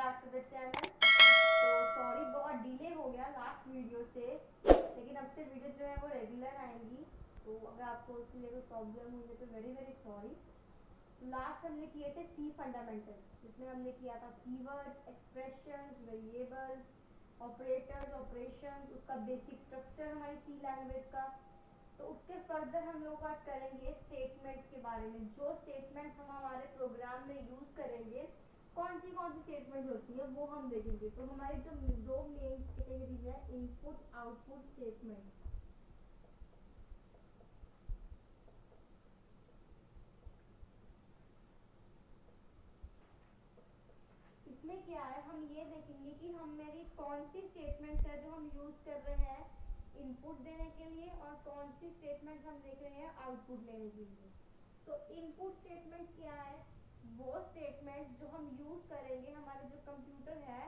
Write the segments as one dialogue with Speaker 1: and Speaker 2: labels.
Speaker 1: Back to the channel. तो sorry बहुत delay हो गया लास्ट वीडियो से, लेकिन अब से वीडियो जो है वो रेगुलर आएंगी। तो अगर आपको उसके लिए कोई प्रॉब्लम हुई है तो वेरी वेरी सॉरी। लास्ट हमने किए थे सी फंडामेंटल, जिसमें हमने किया था keywords, expressions, variables, operators, operations, उसका बेसिक स्ट्रक्चर हमारी सी लैंग्वेज का। तो उसके फर्दर हम लोग आज करेंगे स्टेटमेंट्स के बारे में। जो स्टेटमेंट्स हम हमारे प्रोग्राम में यूज करेंगे, कौन सी स्टेटमेंट होती है वो हम देखेंगे। तो हमारी जो दो मेन कैटेगरीज है, इनपुट आउटपुट स्टेटमेंट। इसमें क्या है, हम ये देखेंगे कि हम मेरी कौन सी स्टेटमेंट्स है जो हम यूज कर रहे हैं इनपुट देने के लिए, और कौन सी स्टेटमेंट्स हम देख रहे हैं आउटपुट लेने के लिए। तो इनपुट स्टेटमेंट्स क्या है, वो स्टेटमेंट जो हम यूज करेंगे हमारे जो कंप्यूटर है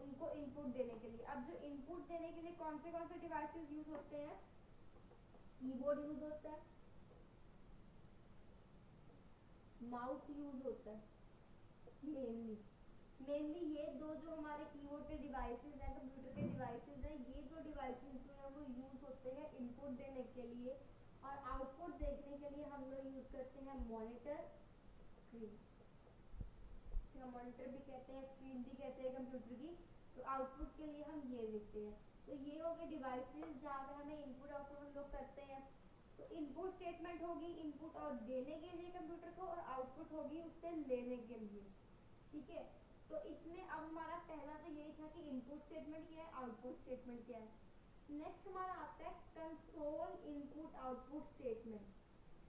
Speaker 1: उनको इनपुट देने के लिए। अब जो इनपुट देने के लिए कौन से डिवाइसेस यूज होते हैं, कीबोर्ड यूज होता है, माउस यूज होता है, मेनली ये दो जो हमारे कीबोर्ड के डिवाइसेस हैं, कंप्यूटर के डिवाइसेस हैं, ये दो डिवाइसेस जो है वो यूज होते हैं इनपुट देने के लिए। और आउटपुट देखने के लिए हम लोग यूज करते हैं मॉनिटर, स्क्रीन। मॉनिटर भी कहते हैं, स्क्रीन भी कहते हैं कंप्यूटर की। तो आउटपुट के लिए हम ये देखते हैं। तो ये हो गए डिवाइसेस जहाँ पे हमें इनपुट आउटपुट हम लोग करते हैं। तो इनपुट स्टेटमेंट होगी इनपुट और देने के लिए कंप्यूटर को, और आउटपुट होगी उससे लेने के लिए। ठीक है, तो इसमें अब हमारा पहला तो यही था कि इनपुट स्टेटमेंट क्या है, आउटपुट स्टेटमेंट क्या है। नेक्स्ट हमारा आता है कंसोल इनपुट आउटपुट स्टेटमेंट,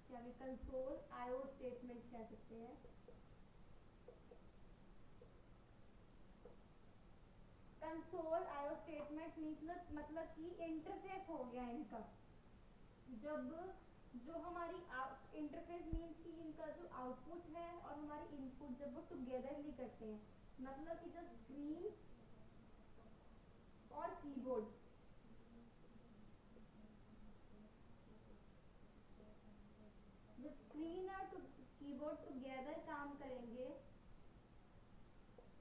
Speaker 1: क्या कंसोल आईओ स्टेटमेंट कह सकते हैं। कंसोल आईओ स्टेटमेंट्स मतलब कि इंटरफेस हो गया इनका। जब जो हमारी इंटरफेस मीन्स कि इनका जो आउटपुट है और हमारी इनपुट जब वो टुगेदरली करते हैं, मतलब कि जो स्क्रीन और कीबोर्ड, जो स्क्रीन और कीबोर्ड टुगेदर काम करेंगे,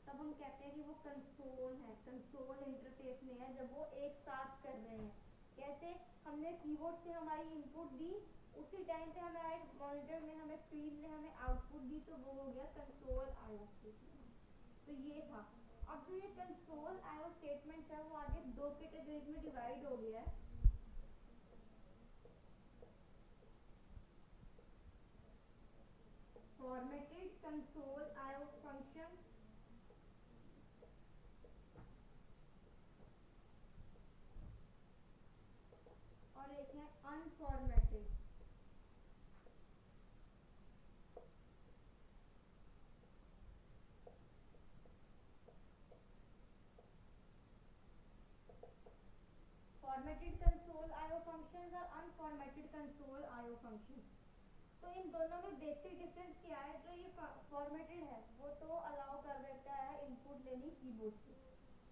Speaker 1: तब हम कहते हैं कि वो कंसोल है, कंसोल इंटरफेस में है जब वो एक साथ कर रहे हैं। कैसे, हमने कीबोर्ड से हमारी इनपुट दी, उसी टाइम पे हमारे मॉनिटर में हमें स्क्रीन में हमें आउटपुट दी, तो वो हो गया कंसोल आईओ स्टेटमेंट। तो ये था। अब जो ये कंसोल आईओ स्टेटमेंट्स है वो आगे दो कैटेगरीज में डिवाइड हो गया है। फॉर्मेटेड कंसोल आईओ फंक्शन और एक है unformatted. Formatted console IO functions और अनफॉर्मेटेड कंसोल आईओ फंक्शंस। तो इन दोनों में बेसिक डिफरेंस क्या है। जो ये फॉर्मेटेड है वो तो अलाउ कर देता है इनपुट लेनी कीबोर्ड से।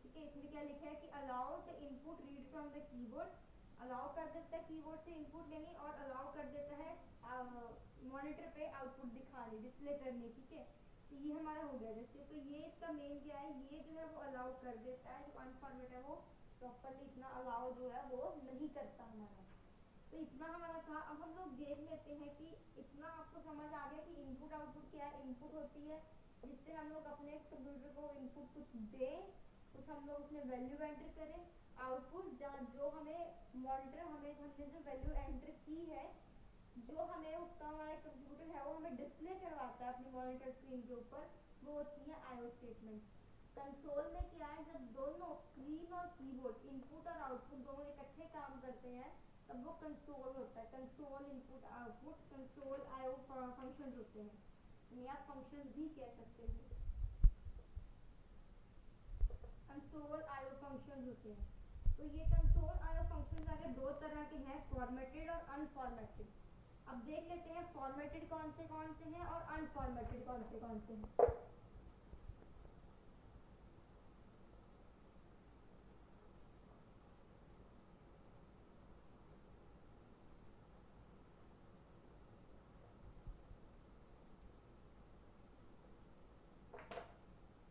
Speaker 1: ठीक है, इसमें क्या लिखा है कि allow the input read from the keyboard, allow कर देता है कीबोर्ड से इनपुट लेनी, और अलाउ कर देता है मॉनिटर पे आउटपुट दिखाने, डिस्प्ले करने। ठीक है, तो ये हमारा हो गया जैसे। तो ये इसका मेन क्या है, ये जो है वो अलाउ कर देता है, जो अनफॉर्मेटेड है वो प्रॉपरली इतना अलाउ जो है वो नहीं करता हमारा। तो इतना हमारा था। अब हम लोग देख लेते हैं कि इतना आपको समझ आ गया कि इनपुट आउटपुट क्या है। इनपुट होती है जिससे हम लोग अपने कंप्यूटर को इनपुट कुछ दें, कुछ हम लोग उसमें वैल्यू एंटर करें। आउटपुट जहाँ जो हमें मॉनिटर हमने जो वैल्यू एंटर की है, जो हमें उसका हमारा कंप्यूटर है वो हमें डिस्प्ले करवाता है अपनी मॉनिटर स्क्रीन के ऊपर, वो होती है आईओ स्टेटमेंट। कंसोल में क्या है, जब दोनों स्क्रीन और कीबोर्ड इनपुट और आउटपुट दोनों इकट्ठे काम करते हैं, तब वो कंसोल होता है। Console input output, console IO functions होते हैं, या फंक्शंस भी कह सकते हैं। कंसोल आईओ फंक्शंस होते हैं। तो ये कंसोल आईओ फंक्शंस आगे दो तरह के हैं, फॉर्मेटेड और अनफॉर्मेटेड। अब देख लेते हैं फॉर्मेटेड कौन से हैं और अनफॉर्मेटेड कौन से हैं।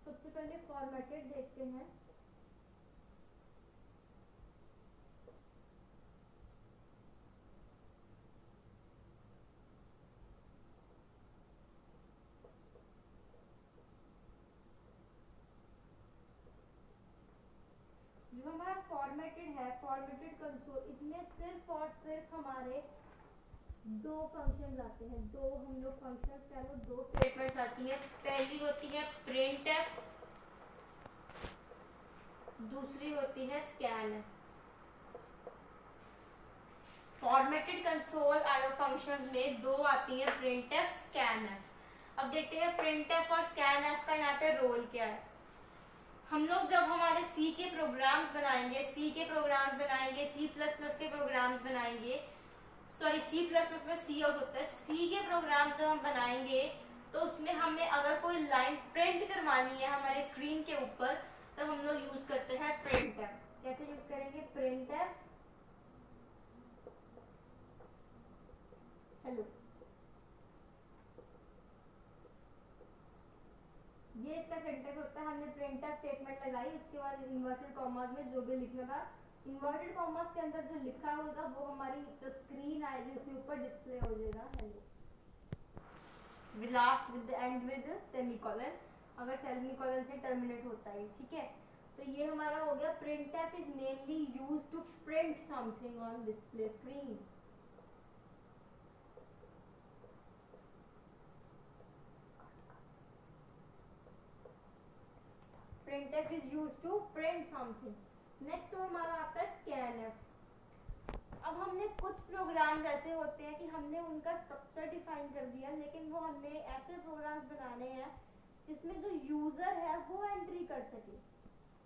Speaker 1: सबसे पहले फॉर्मेटेड देखते हैं। जो हमारा फॉर्मेटेड है, फॉर्मेटेड कंसोल, इसमें सिर्फ और सिर्फ हमारे दो फंक्शंस आते हैं, दो हम लोग फंक्शंस कह लो, दो स्टेटमेंट्स आती हैं। पहली होती है printf, दूसरी होती है scanf। Formatted console IO functions में दो आती हैं, printf, scanf। अब देखते हैं printf और scanf का यहाँ पे रोल क्या है। हम लोग जब हमारे सी के प्रोग्राम्स बनाएंगे, सी के प्रोग्राम्स बनाएंगे, सी प्लस प्लस के प्रोग्राम्स बनाएंगे, सॉरी सी प्लस प्लस में सी आउट होता है, सी के प्रोग्राम्स जब हम बनाएंगे तो उसमें हमें अगर कोई लाइन प्रिंट करवानी है हमारे स्क्रीन के ऊपर, तब हम लोग यूज करते हैं प्रिंटफ। कैसे यूज करेंगे प्रिंटफ, हेलो, ये इसका सिंटैक्स होता है। हमने प्रिंटफ स्टेटमेंट लगाई, उसके बाद इन्वर्टेड कॉमास में जो भी लिखना था, इन्वर्टेड कॉमास के अंदर जो लिखा होगा वो हमारी जो स्क्रीन आएगी उसके ऊपर डिस्प्ले हो जाएगा। Hello, last with the end with semicolon, अगर सेमीकोलन से टर्मिनेट होता है, ठीक है। तो ये हमारा हो गया printf is mainly used to print something on display screen. printf is used to print something. Next हमारा आता है scanf। अब हमने कुछ प्रोग्राम्स ऐसे होते हैं कि हमने उनका स्ट्रक्चर डिफाइन कर दिया, लेकिन वो हमने ऐसे प्रोग्राम्स बनाने हैं जिसमें जो यूजर है वो एंट्री कर सके।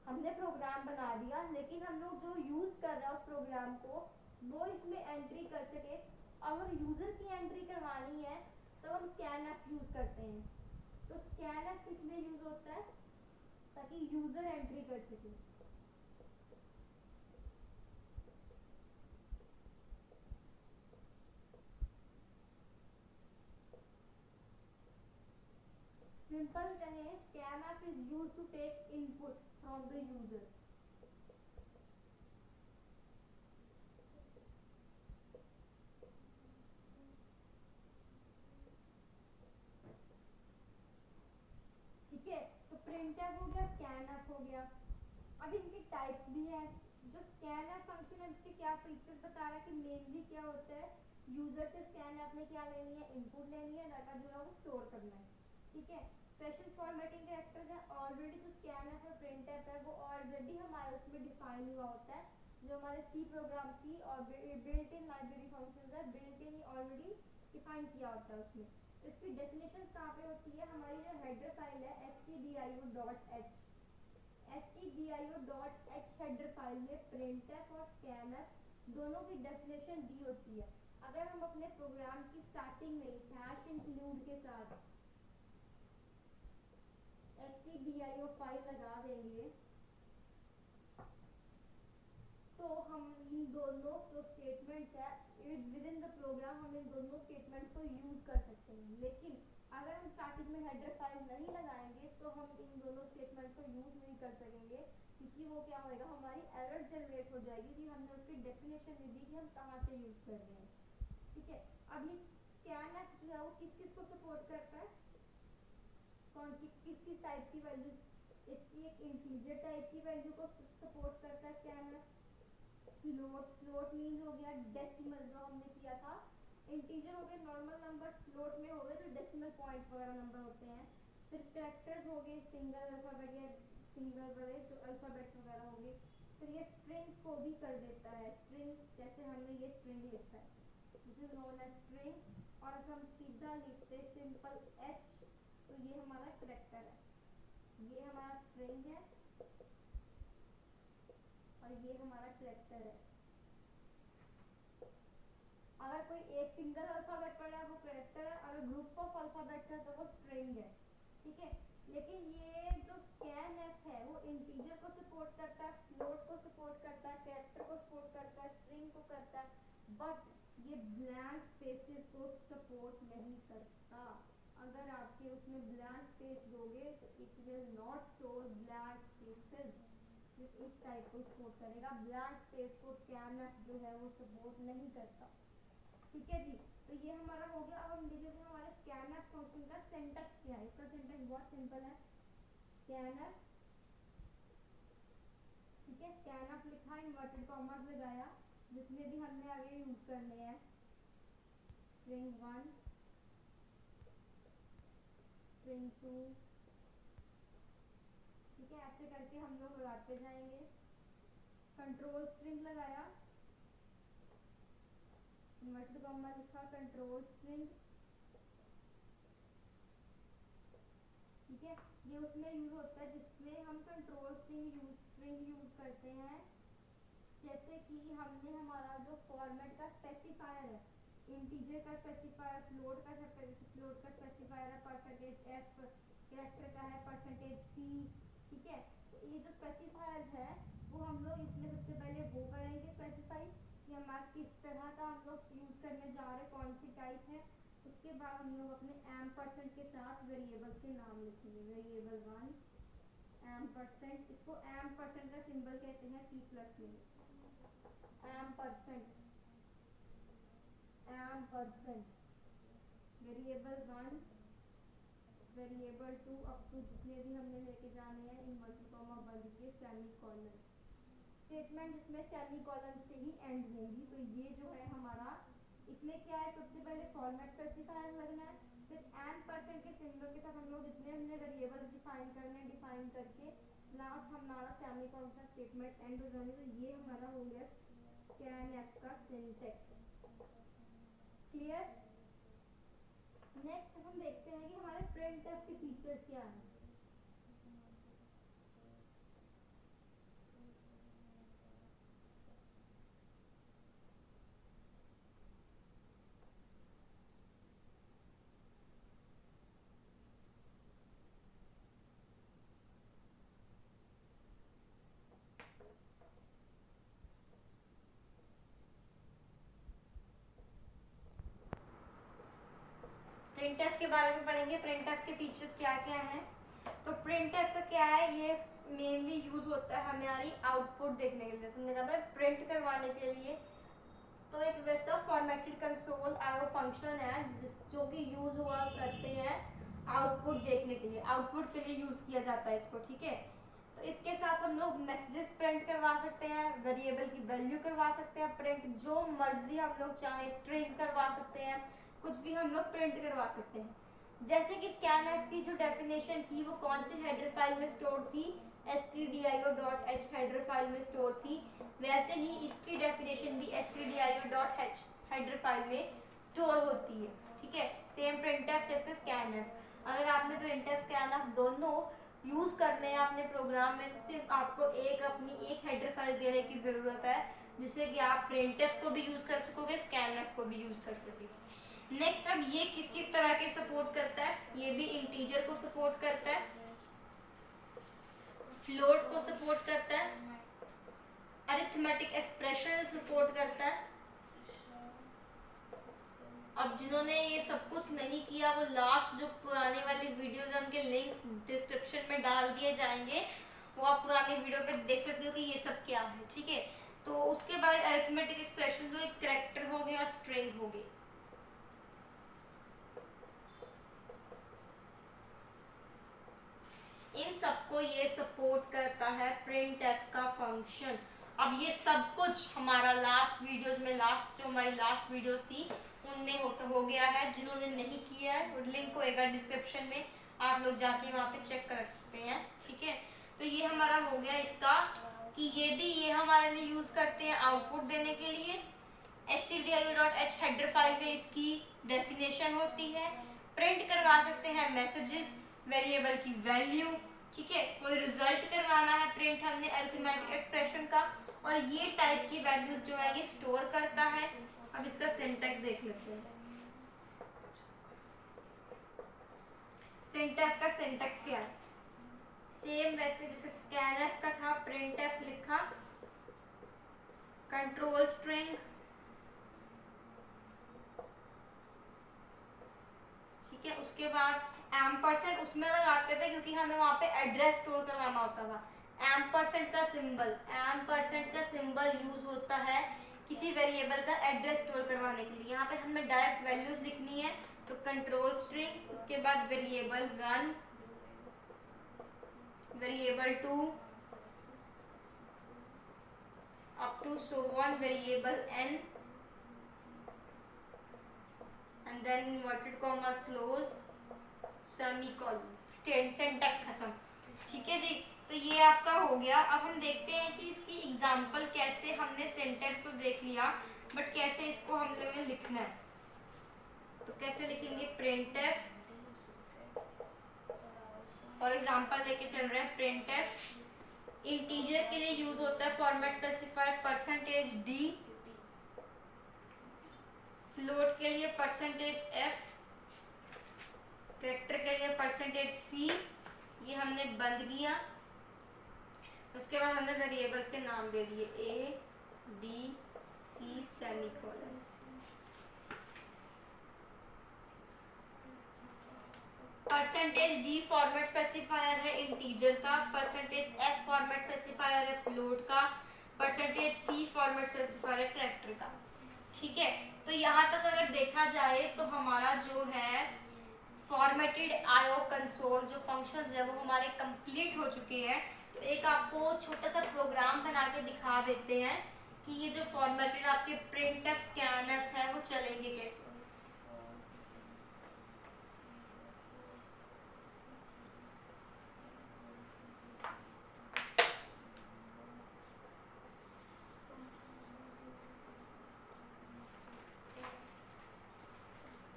Speaker 1: हमने प्रोग्राम बना दिया, लेकिन हम लोग जो यूज कर रहा है उस प्रोग्राम को वो इसमें एंट्री कर सके। अगर यूजर की एंट्री करवानी है तो हम scanf यूज करते हैं। तो scanf किस लिए यूज होता है, ताकि यूजर एंट्री कर सके। सिंपल कहें, scanf is used to take input from the user। ठीक है, तो printf हो गया, scanf हो गया। अब इनकी टाइप्स भी है। जो scanf फंक्शन है इसके क्या फीचर्स बता रहा है कि मेनली क्या होता है, यूजर से scanf ने क्या लेनी है, इनपुट लेनी है, डाटा जो है वो स्टोर करना है, ठीक है। स्पेशल फॉर्मेटिंग कैरेक्टर्स है। ऑलरेडी जो scanf और printf है वो ऑलरेडी हमारे उसमें डिफाइन हुआ होता है, जो हमारे सी प्रोग्राम की और बिल्ट इन लाइब्रेरी फंक्शंस है, बिल्ट इन ऑलरेडी डिफाइन किया होता है उसमें। तो इसकी डेफिनेशन कहाँ पे होती है, हमारी जो हेडर फाइल है stdio.h, stdio.h हेडर फाइल में printf और scanf दोनों की डेफिनेशन दी होती है। अगर हम अपने प्रोग्राम की स्टार्टिंग में हैश इंक्लूड के साथ stdio फाइल लगा देंगे तो हम इन दोनों जो स्टेटमेंट्स है विद इन द प्रोग्राम हम इन दोनों स्टेटमेंट को यूज कर सकते हैं। लेकिन अगर हम स्टार्टिंग में हेडर फाइल नहीं लगाएंगे तो हम इन दोनों स्टेटमेंट को यूज नहीं कर सकेंगे, क्योंकि वो क्या होएगा, हमारी एरर जनरेट हो जाएगी कि हमने उसकी डेफिनेशन नहीं दी कि हम कहाँ से यूज कर रहे हैं, ठीक है। अब ये scanf जो है वो किस किस को सपोर्ट करता है, कौन सी किस किस टाइप की वैल्यू, इसकी एक इंटीजर टाइप की वैल्यू को सपोर्ट करता है scanf। फ्लोट, फ्लोट मीन हो गया डेसिमल, जो हमने किया था। इंटीजर हो गए नॉर्मल नंबर, फ्लोट में हो गए जो डेसिमल पॉइंट्स वगैरह नंबर होते हैं। फिर कैरेक्टर्स हो गए सिंगल अल्फाबेट या सिंगल वाले जो अल्फाबेट्स वगैरह हो गए। फिर ये स्ट्रिंग्स को भी कर देता है, स्ट्रिंग्स जैसे हमने ये स्ट्रिंग लिखा है, this is known as string, और अगर हम सीधा लिखते सिंपल एच तो ये हमारा कैरेक्टर है, ये हमारा स्ट्रिंग है और ये हमारा कैरेक्टर है। अगर कोई एक सिंगल अल्फाबेट पढ़ा है वो कैरेक्टर है, अगर ग्रुप ऑफ अल्फाबेट्स है तो वो स्ट्रिंग है, ठीक है। लेकिन ये जो scanf है वो इंटीजर को सपोर्ट करता है, फ्लोट को सपोर्ट करता है, कैरेक्टर को सपोर्ट करता है, स्ट्रिंग को करता है, बट ये ब्लैंक स्पेसेस को सपोर्ट नहीं करता। अगर आपके उसमें ब्लैंक स्पेस दोगे तो it will not store blank spaces, इस टाइप को सपोर्ट करेगा। ब्लैंक स्पेस को स्कैनफ जो है वो सपोर्ट नहीं करता। ठीक है जी, तो ये हमारा हो गया। अब हम देख लेते हैं हमारे स्कैनफ फंक्शन का सिंटैक्स क्या है। इसका सिंटैक्स बहुत सिंपल है, स्कैनफ, ठीक है, स्कैनफ लिखा, इन्वर्टेड कॉमास लगाया, जितने भी हमने आगे यूज करने हैं, स्ट्रिंग 1, स्ट्रिंग 2, ठीक है, ऐसे करके हम लोग लगाते जाएंगे। कंट्रोल स्ट्रिंग लगाया, इन्वर्टेड कॉमा लिखा, कंट्रोल स्ट्रिंग, ठीक है। ये उसमें यूज होता है जिसमें हम कंट्रोल स्ट्रिंग यूज करते हैं, जैसे कि हमने हमारा जो फॉर्मेट का स्पेसिफायर है, इंटीजर का स्पेसिफायर, फ्लोट का स्पेसिफायर है, परसेंटेज एफ कैरेक्टर का है, परसेंटेज सी, ठीक है। तो ये जो स्पेसिफायर्स है वो हम लोग इसमें सबसे पहले वो करेंगे स्पेसिफाई कि हमारा किस तरह का हम लोग यूज करने जा रहे हैं, कौन सी टाइप है। उसके बाद हम लोग अपने एम परसेंट के साथ वेरिएबल्स के नाम लिखेंगे, वेरिएबल 1 एम परसेंट, इसको एम परसेंट का सिंबल कहते हैं सी प्लस में, ampersand variable 1 variable 2 up to जितने भी हमने लेके जाने हैं, इन्वर्टेड कॉमा बंद के सेमीकोलन, स्टेटमेंट इसमें सेमीकोलन से ही एंड होंगी। तो ये जो है हमारा, इसमें क्या है, सबसे पहले फॉर्मेट स्पेसिफायर लगना है, फिर एम परसेंट के सिंबल के साथ हम लोग जितने हमने वेरिएबल डिफाइन करने हैं, डिफाइन करके लास्ट हमारा सेमीकोलन का स्टेटमेंट एंड हो जाने। तो ये हमारा हो गया स्कैनफ का सिंटैक्स। क्लियर। नेक्स्ट हम देखते हैं कि हमारे प्रिंटफ के फीचर्स क्या हैं। प्रिंटफ के बारे में पढ़ेंगे, प्रिंटफ के फीचर्स क्या क्या हैं। तो प्रिंटफ का क्या है, ये मेनली यूज होता है हमारी आउटपुट देखने के लिए, जैसे मैंने कहा प्रिंट करवाने के लिए। तो एक वैसा फॉर्मेटेड कंसोल आईओ फंक्शन है जो कि यूज हुआ करते हैं आउटपुट देखने के लिए, आउटपुट के लिए यूज किया जाता है इसको, ठीक है। तो इसके साथ हम लोग मैसेजेस प्रिंट करवा सकते हैं, वेरिएबल की वैल्यू करवा सकते हैं प्रिंट, जो मर्जी हम लोग चाहे, स्ट्रिंग करवा सकते हैं, कुछ भी हम लोग प्रिंट करवा सकते हैं। जैसे कि स्कैनफ की जो डेफिनेशन थी वो कौन सी हेडर फाइल में स्टोर थी, stdio.h हेडर फाइल में स्टोर थी, वैसे ही इसकी डेफिनेशन भी stdio.h हेडर फाइल में स्टोर होती है, ठीक है। सेम प्रिंटफ जैसे स्कैनफ। अगर आपने प्रिंटफ स्कैनफ दोनों यूज करने हैं अपने प्रोग्राम में, तो सिर्फ आपको एक हेडर फाइल देने की जरूरत है, जिससे कि आप प्रिंटफ को भी यूज कर सकोगे, स्कैनफ को भी यूज कर सकोगे। नेक्स्ट, अब ये किस किस तरह के सपोर्ट करता है, ये भी इंटीजर को सपोर्ट करता है, फ्लोट को सपोर्ट करता है, अरिथमेटिक एक्सप्रेशन सपोर्ट करता है। अब जिन्होंने ये सब कुछ नहीं किया वो लास्ट जो पुराने वाली वीडियोस हैं उनके लिंक्स डिस्क्रिप्शन में डाल दिए जाएंगे, वो आप पुरानी वीडियो पे देख सकते हो कि ये सब क्या है, ठीक है। तो उसके बाद अरिथमेटिक एक्सप्रेशन जो एक कैरेक्टर हो गया, स्ट्रिंग हो गई, इन सबको ये सपोर्ट करता है प्रिंटफ का फंक्शन। अब ये सब कुछ हमारा लास्ट वीडियोस में, लास्ट जो हमारी लास्ट वीडियोस थी उनमें हो गया है। जिन्होंने नहीं किया है वो लिंक होएगा डिस्क्रिप्शन में, आप लोग जाके वहाँ पे चेक कर सकते हैं, ठीक है। तो ये हमारा हो गया इसका कि ये हमारे लिए यूज करते हैं आउटपुट देने के लिए। stdio.h हेडर फाइल में इसकी डेफिनेशन होती है, प्रिंट करवा सकते हैं मैसेजेस, वेरिएबल की वैल्यू, ठीक है, कोई रिजल्ट करवाना है प्रिंट हमने अरिथमेटिक एक्सप्रेशन का, और ये टाइप की वैल्यूज जो है ये स्टोर करता है। अब इसका सिंटैक्स देख लेते हैं। प्रिंटफ का सिंटैक्स क्या है, सेम वैसे जैसे स्कैनफ का था, प्रिंटफ लिखा, कंट्रोल स्ट्रिंग, ठीक
Speaker 2: ठीक है। उसके बाद एम्परसेंड उसमें लगाते थे क्योंकि हमें वहाँ पे एड्रेस स्टोर करवाना होता था। एम्परसेंड का सिंबल यूज होता है किसी वेरिएबल का एड्रेस स्टोर करवाने के लिए। यहाँ पे हमें डायरेक्ट वैल्यूज लिखनी है, तो कंट्रोल स्ट्रिंग, उसके बाद variable 1, variable 2 up to so on variable n, and then inverted commas close, semicolon, syntax खत्म। ठीक है जी, तो ये आपका हो गया। अब हम देखते हैं कि इसकी एग्जांपल कैसे, हमने सिंटैक्स तो देख लिया बट कैसे इसको हम लोगों ने लिखना है। तो कैसे लिखेंगे, printf, फॉर एग्जांपल लेके चल रहे हैं printf। इंटीजर के लिए यूज होता है फॉर्मेट स्पेसिफायर %d, फ्लोट के लिए %f, कैरेक्टर के लिए %c। ये हमने बंद किया। उसके बाद हमने वेरिएबल्स के नाम दे दिए a, d, c, semicolon. %d format specifier है इंटीजर का, %f फॉर्मेट स्पेसिफायर है फ्लोट का, %c फॉर्मेट स्पेसिफायर है कैरेक्टर का। ठीक है, तो यहाँ तक अगर देखा जाए तो हमारा जो है फॉर्मेटेड IO कंसोल जो फंक्शंस है वो हमारे कंप्लीट हो चुके हैं। तो एक आपको छोटा सा प्रोग्राम बना के दिखा देते हैं कि ये जो फॉर्मेटेड आपके printf, scanf है वो चलेंगे कैसे।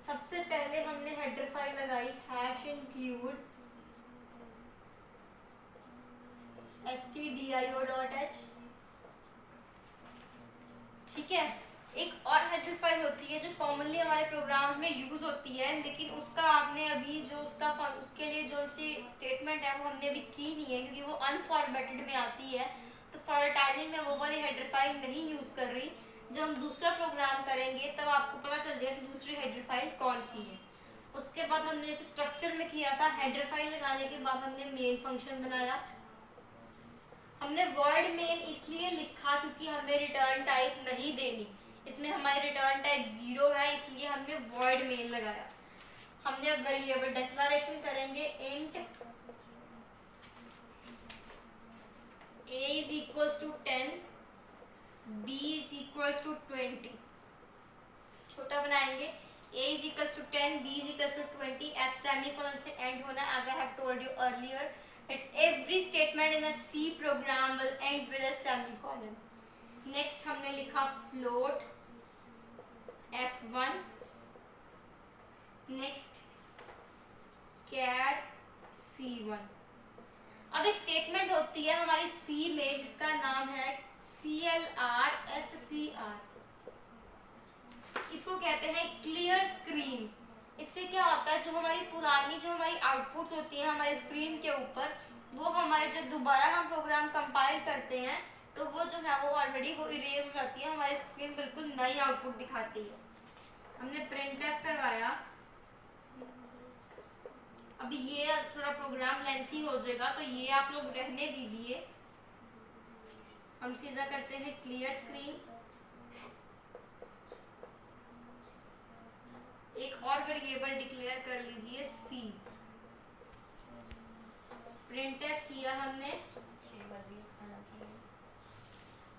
Speaker 2: सबसे पहले हमने हेडर फाइल लगाई #include stdio.h। ठीक है, एक और हेडर फाइल होती है जो कॉमनली हमारे प्रोग्राम्स में यूज होती है, लेकिन उसका आपने अभी जो उसके लिए जो सी स्टेटमेंट है वो हमने अभी की नहीं है क्योंकि वो अनफॉर्मेटेड में आती है। तो फॉर टाइमिंग में वो वाली हेडर फाइल नहीं यूज कर रही। जब हम दूसरा प्रोग्राम करेंगे तब आपको पता चल जाएगा कि दूसरी हेडर फाइल कौन सी है। उसके बाद हमने जैसे स्ट्रक्चर में किया था, हेडर फाइल लगाने के बाद हमने मेन फंक्शन बनाया। हमने वर्ड मेन इसलिए लिखा क्योंकि हमें रिटर्न टाइप नहीं देनी, इसमें हमारी रिटर्न टाइप 0 है, इसलिए हमने वर्ड मेन लगाया। हमने अब वेरिएबल डिक्लेरेशन करेंगे int a is equals to 10, b is equals to 20। छोटा बनाएंगे, a is equals to 10, b is equals to 20, as semicolon से एंड होना, as I have told you earlier that every statement in a C program will end with a semicolon। Next हमने लिखा float f1, next char c1। अब एक statement होती है हमारी C में जिसका नाम है CLR SCR। इसको कहते हैं क्लियर स्क्रीन। इससे क्या होता है, जो हमारी आउटपुट्स होती है हमारी स्क्रीन के ऊपर, वो हमारे जब दोबारा हम प्रोग्राम कंपाइल करते हैं तो वो जो है वो ऑलरेडी वो इरेज हो जाती है, हमारी स्क्रीन बिल्कुल नई आउटपुट दिखाती है। हमने printf करवाया। अभी ये थोड़ा प्रोग्राम लेंथी हो जाएगा तो ये आप लोग रहने दीजिए। हम सीधा करते हैं क्लियर स्क्रीन। एक और वेरिएबल डिक्लेयर कर लीजिए C। printf किया हमने,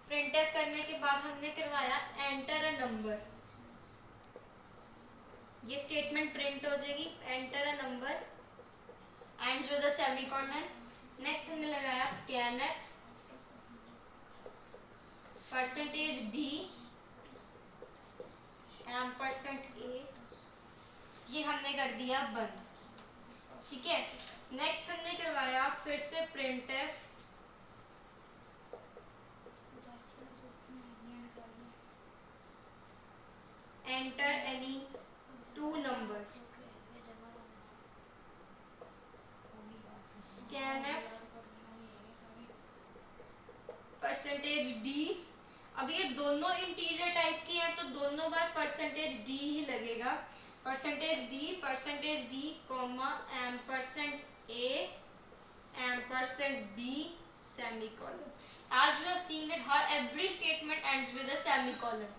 Speaker 2: printf करने के बाद हमने करवाया एंटर अ नंबर। ये स्टेटमेंट प्रिंट हो जाएगी, enter a number ends with a semicolon. Next हमने लगाया scanf %d %a, ये हमने कर दिया बंद। ठीक है, नेक्स्ट हमने करवाया फिर से printf enter any 2 numbers, scanf %d। अब ये दोनों इंटीजर टाइप की हैं तो दोनों बार %d ही लगेगा। Percentage D comma ampersand A ampersand B semicolon. As you have seen that her every statement ends with a semicolon.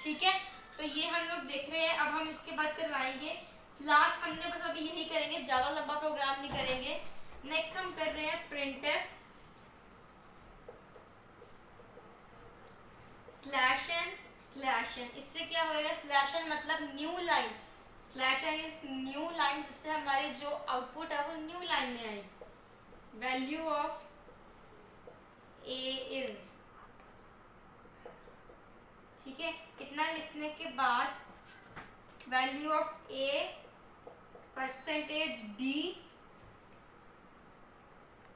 Speaker 2: ठीक है, तो ये हम लोग देख रहे हैं. अब हम इसके बाद करवाएंगे लास्ट. हमने बस अभी यही करेंगे, ज्यादा लंबा प्रोग्राम नहीं करेंगे. नेक्स्ट हम कर रहे हैं printf /n. इससे क्या होएगा? /n मतलब new line. /n is new line, जिससे हमारी जो आउटपुट है वो न्यू लाइन में आएगी. वैल्यू ऑफ a इज, ठीक है. इतना लिखने के बाद value of a percentage d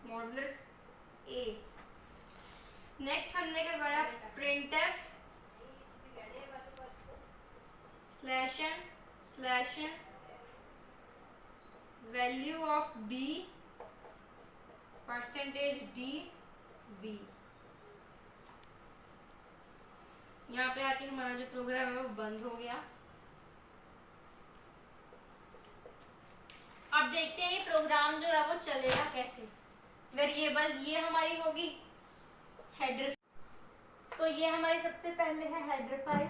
Speaker 2: modulus a. Next हमने करवाया printf /n value of b percentage d b. यहाँ पे आके हमारा जो प्रोग्राम है वो बंद हो गया. अब देखते हैं ये प्रोग्राम जो है वो चलेगा कैसे. वेरिएबल ये हमारी होगी हेडर. तो ये हमारी सबसे पहले है हेडर फाइल.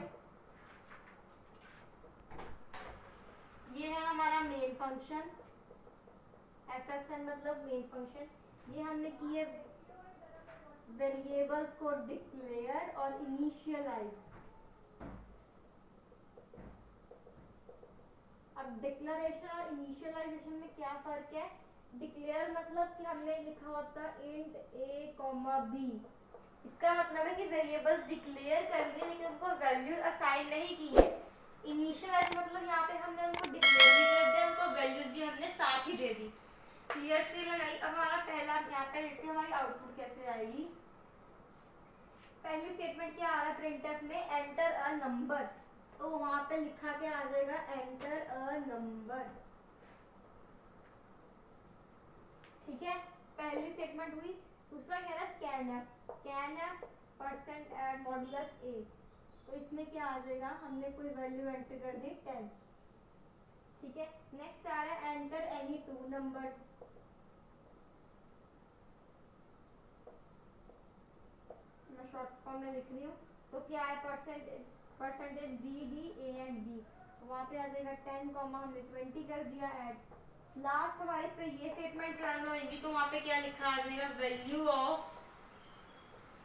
Speaker 2: ये है हमारा मेन फंक्शन. fxn मतलब मेन फंक्शन. ये हमने किए वेरिएबल्स को डिक्लेयर और इनिशियलाइज. अब डिक्लेरेशन और इनिशियलाइजेशन में क्या फर्क है? डिक्लेयर मतलब कि हमने लिखा होता इंट a कॉमा b. इसका मतलब है कि वेरिएबल्स डिक्लेयर कर लिए लेकिन उनको वैल्यू असाइन नहीं की है. इनिशियलाइज मतलब यहाँ पे हमने उनको डिक्लेयर भी कर दिया, उनको वैल्यूज भी हमने साथ ही दे दी. क्लियर स्क्रीन लगाई. अब हमारा पहला यहाँ पे देखते हैं हमारी आउटपुट कैसे आएगी. पहली स्टेटमेंट क्या आ रहा है printf में? Enter a number. तो वहां पे लिखा क्या आ जाएगा? Enter a number. ठीक है, पहली स्टेटमेंट हुई. दूसरा क्या है? Scanf percent modulus a. तो इसमें क्या आ जाएगा? हमने कोई वैल्यू एंटर कर दी 10. ठीक है. नेक्स्ट आ रहा है एंटर एनी टू नंबर्स. मैं शॉर्ट फॉर्म में लिख रही हूँ. तो क्या है? Percentage D A and B. वहाँ पे आ जाएगा 10 कॉमा हमने 20 कर दिया ऐड. लास्ट हमारे पे ये स्टेटमेंट रन होगी. तो वहाँ पे क्या लिखा आ जाएगा? Value of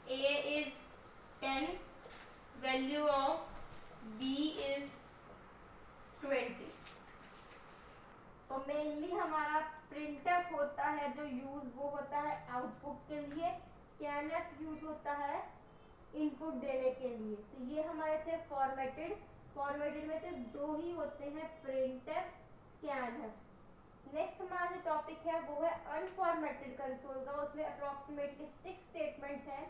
Speaker 2: a is 10, value of b is 20. तो मेनली हमारा printf होता है जो यूज वो होता है आउटपुट के लिए. scanf यूज होता है इनपुट देने के लिए. तो ये हमारे थे फॉर्मेटेड में से दो ही होते हैं, printf scanf. नेक्स्ट हमारा जो टॉपिक है वो है अनफॉर्मेटेड कंसोल का. उसमें अप्रोक्सीमेटली 6 स्टेटमेंट्स हैं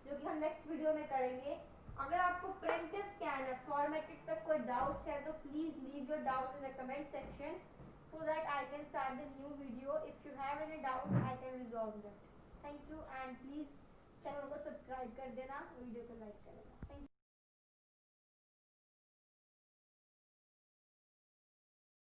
Speaker 2: जो कि हम नेक्स्ट वीडियो में करेंगे. अगर आपको printf scanf फॉर्मेटेड तक कोई डाउट्स है तो please leave your doubts in the comment section so that I can start the new video. If you have any doubt, I can resolve them. Thank you and please channel को subscribe कर देना, video को like कर देना. Thank you.